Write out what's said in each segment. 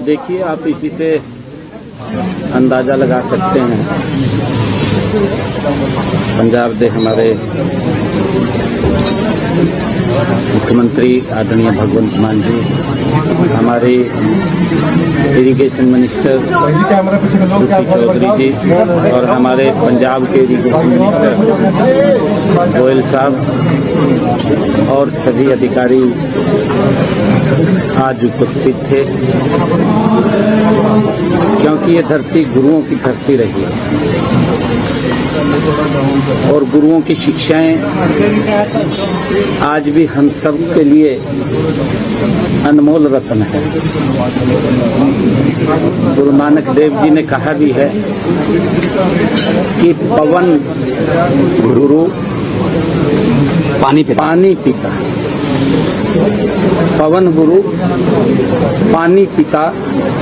देखिए, आप इसी से अंदाज़ा लगा सकते हैं। पंजाब के हमारे मुख्यमंत्री आदरणीय भगवंत मान जी, हमारे इरिगेशन मिनिस्टर चौधरी जी और हमारे पंजाब के इरिगेशन मिनिस्टर गोयल साहब और सभी अधिकारी आज उपस्थित थे, क्योंकि ये धरती गुरुओं की धरती रही है और गुरुओं की शिक्षाएं आज भी हम सब के लिए अनमोल रत्न है। गुरु नानक देव जी ने कहा भी है कि पवन गुरु पानी पिता, पवन गुरु पानी पिता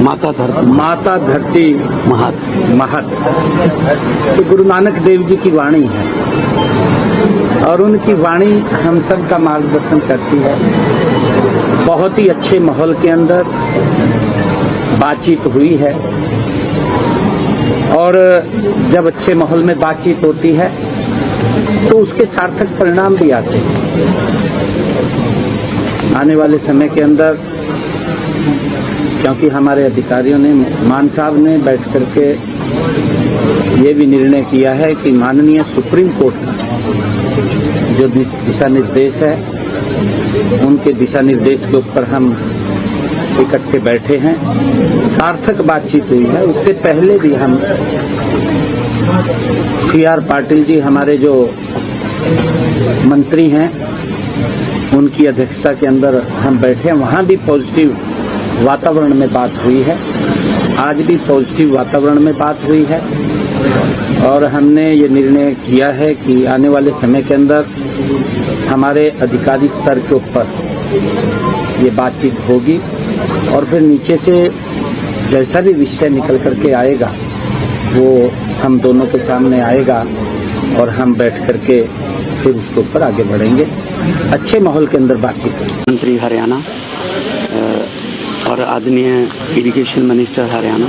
माता धरती महत। तो गुरु नानक देव जी की वाणी है और उनकी वाणी हम सब का मार्गदर्शन करती है। बहुत ही अच्छे माहौल के अंदर बातचीत हुई है और जब अच्छे माहौल में बातचीत होती है तो उसके सार्थक परिणाम भी आते हैं। आने वाले समय के अंदर, क्योंकि हमारे अधिकारियों ने, मान साहब ने बैठ करके ये भी निर्णय किया है कि माननीय सुप्रीम कोर्ट का जो दिशा निर्देश है, उनके दिशा निर्देश के ऊपर हम इकट्ठे बैठे हैं। सार्थक बातचीत हुई है। उससे पहले भी हम CR पाटिल जी, हमारे जो मंत्री हैं, उनकी अध्यक्षता के अंदर हम बैठे हैं। वहाँ भी पॉजिटिव वातावरण में बात हुई है। आज भी पॉजिटिव वातावरण में बात हुई है और हमने ये निर्णय किया है कि आने वाले समय के अंदर हमारे अधिकारी स्तर के ऊपर ये बातचीत होगी और फिर नीचे से जैसा भी विषय निकल करके आएगा वो हम दोनों के सामने आएगा और हम बैठ करके फिर उसके ऊपर आगे बढ़ेंगे। अच्छे माहौल के अंदर बातचीत होगी। मंत्री हरियाणा और आदरणीय इरिगेशन मिनिस्टर हरियाणा,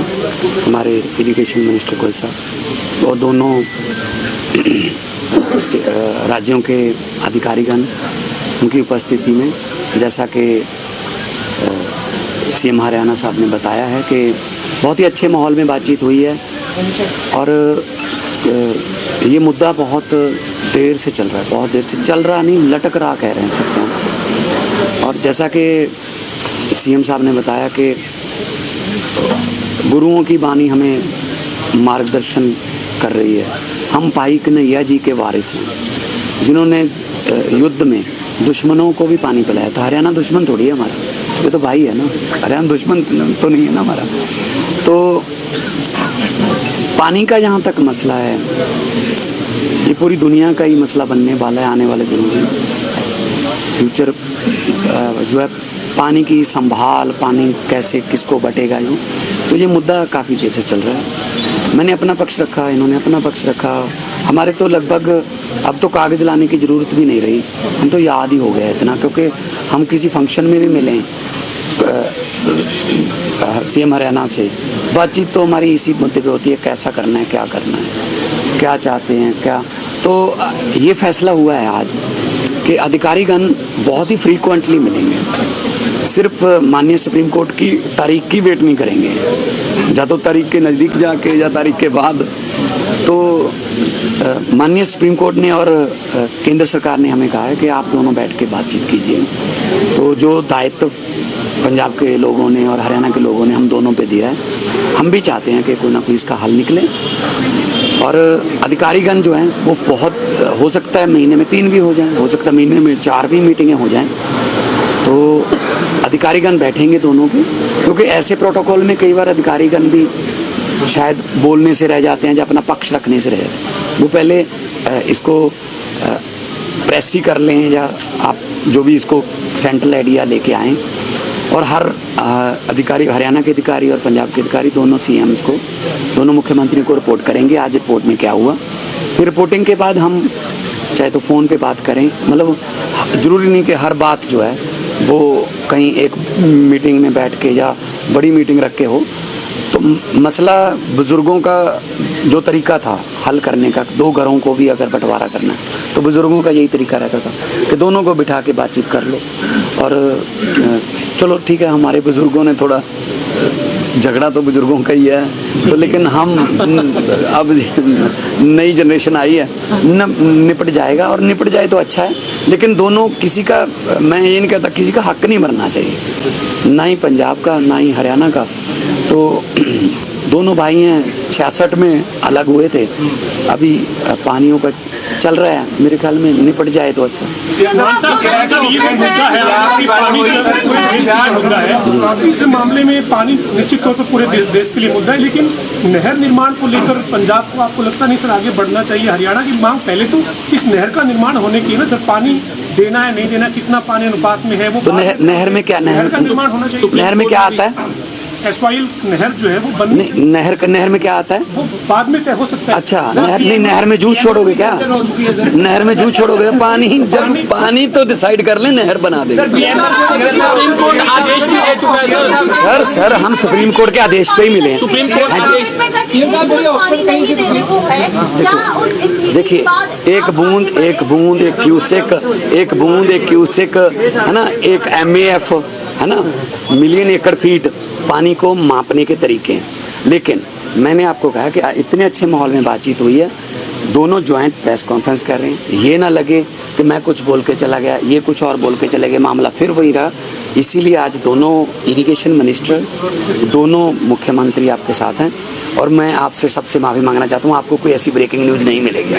हमारे इरिगेशन मिनिस्टर गोयल साहब और दोनों राज्यों के अधिकारीगण, उनकी उपस्थिति में, जैसा कि CM हरियाणा साहब ने बताया है कि बहुत ही अच्छे माहौल में बातचीत हुई है और ये मुद्दा बहुत देर से चल रहा है, बहुत देर से चल रहा नहीं, लटक रहा कह रहे हैं सकते हैं। और जैसा कि CM साहब ने बताया कि गुरुओं की वाणी हमें मार्गदर्शन कर रही है। हम भाई कन्हैया जी के वारिस हैं, जिन्होंने युद्ध में दुश्मनों को भी पानी पिलाया था। हरियाणा दुश्मन थोड़ी है हमारा, ये तो भाई है ना, हरियाणा दुश्मन तो नहीं है ना हमारा। तो पानी का जहाँ तक मसला है, ये पूरी दुनिया का ही मसला बनने वाला है आने वाले दिनों में। फ्यूचर जो है पानी की संभाल, पानी कैसे किसको बटेगा, यूँ तो ये मुद्दा काफ़ी देर से चल रहा है। मैंने अपना पक्ष रखा, इन्होंने अपना पक्ष रखा। हमारे तो लगभग अब तो कागज़ लाने की ज़रूरत भी नहीं रही, हम तो याद ही हो गया इतना, क्योंकि हम किसी फंक्शन में भी मिलें CM हरियाणा से, बातचीत तो हमारी इसी मुद्दे पे होती है, कैसा करना है, क्या करना है, क्या चाहते हैं, क्या। तो ये फैसला हुआ है आज कि अधिकारीगण बहुत ही फ्रीक्वेंटली मिलेंगे, सिर्फ माननीय सुप्रीम कोर्ट की तारीख की वेट नहीं करेंगे, या तो तारीख के नज़दीक जाके या तारीख के बाद। तो माननीय सुप्रीम कोर्ट ने और केंद्र सरकार ने हमें कहा है कि आप दोनों बैठ के बातचीत कीजिए। तो जो दायित्व पंजाब के लोगों ने और हरियाणा के लोगों ने हम दोनों पे दिया है, हम भी चाहते हैं कि कोई ना कोई इसका हल निकले। और अधिकारीगण जो हैं वो बहुत, हो सकता है महीने में 3 भी हो जाएं, हो सकता है महीने में 4 भी मीटिंगें हो जाएं। तो अधिकारीगण बैठेंगे दोनों के, क्योंकि ऐसे प्रोटोकॉल में कई बार अधिकारीगण भी शायद बोलने से रह जाते हैं या अपना पक्ष रखने से रह जाते हैं। वो पहले इसको प्रेस ही कर लें या आप जो भी इसको सेंट्रल आइडिया लेके आएँ। और हर अधिकारी, हरियाणा के अधिकारी और पंजाब के अधिकारी, दोनों CMs को, दोनों मुख्यमंत्रियों को रिपोर्ट करेंगे आज रिपोर्ट में क्या हुआ। फिर रिपोर्टिंग के बाद हम चाहे तो फ़ोन पे बात करें, मतलब ज़रूरी नहीं कि हर बात जो है वो कहीं एक मीटिंग में बैठ के या बड़ी मीटिंग रख के हो, तो मसला बुज़ुर्गों का जो तरीका था हल करने का, 2 घरों को भी अगर बंटवारा करना है तो बुज़ुर्गों का यही तरीका रहता था कि दोनों को बिठा के बातचीत कर लो। और चलो ठीक है, हमारे बुज़ुर्गों ने थोड़ा, झगड़ा तो बुजुर्गों का ही है, तो लेकिन हम अब नई जनरेशन आई है, निपट जाएगा, और निपट जाए तो अच्छा है। लेकिन दोनों, किसी का, मैं ये नहीं कहता किसी का हक नहीं बनना चाहिए, ना ही पंजाब का ना ही हरियाणा का। तो दोनों भाई हैं, 66 में अलग हुए थे, अभी पानियों का चल रहा है, मेरे ख्याल में निपट जाए तो अच्छा। इस मामले में पानी निश्चित तौर पर पूरे देश के लिए मुद्दा है, लेकिन नहर निर्माण को लेकर पंजाब को आपको लगता नहीं सर आगे बढ़ना चाहिए? हरियाणा की मांग पहले तो इस नहर का निर्माण होने की है ना सर, पानी देना है नहीं देना, कितना पानी अनुपात में है वो, तो नहर में क्या, नहर का निर्माण होना चाहिए। नहर में क्या आता है? एस्वाइल नहर जो है वो बनने, नहर में क्या आता है? वो बाद में तय हो सकता है। अच्छा, नहर में जूस छोड़ोगे क्या? नहर में जूस छोड़ोगे? पानी, जब पानी तो डिसाइड कर ले, नहर बना देंगे। सर हम सुप्रीम कोर्ट के आदेश पे ही मिले हैं। देखिए, एक बूंद एक क्यूसेक है ना, एक MAF है ना, मिलियन एकड़ फीट पानी को मापने के तरीके हैं। लेकिन मैंने आपको कहा कि इतने अच्छे माहौल में बातचीत हुई है, दोनों ज्वाइंट प्रेस कॉन्फ्रेंस कर रहे हैं, ये ना लगे कि मैं कुछ बोल के चला गया, ये कुछ और बोल के चले गए, मामला फिर वही रहा। इसीलिए आज दोनों इरिगेशन मिनिस्टर, दोनों मुख्यमंत्री आपके साथ हैं, और मैं आपसे सबसे माफ़ी मांगना चाहता हूँ, आपको कोई ऐसी ब्रेकिंग न्यूज़ नहीं मिलेगी।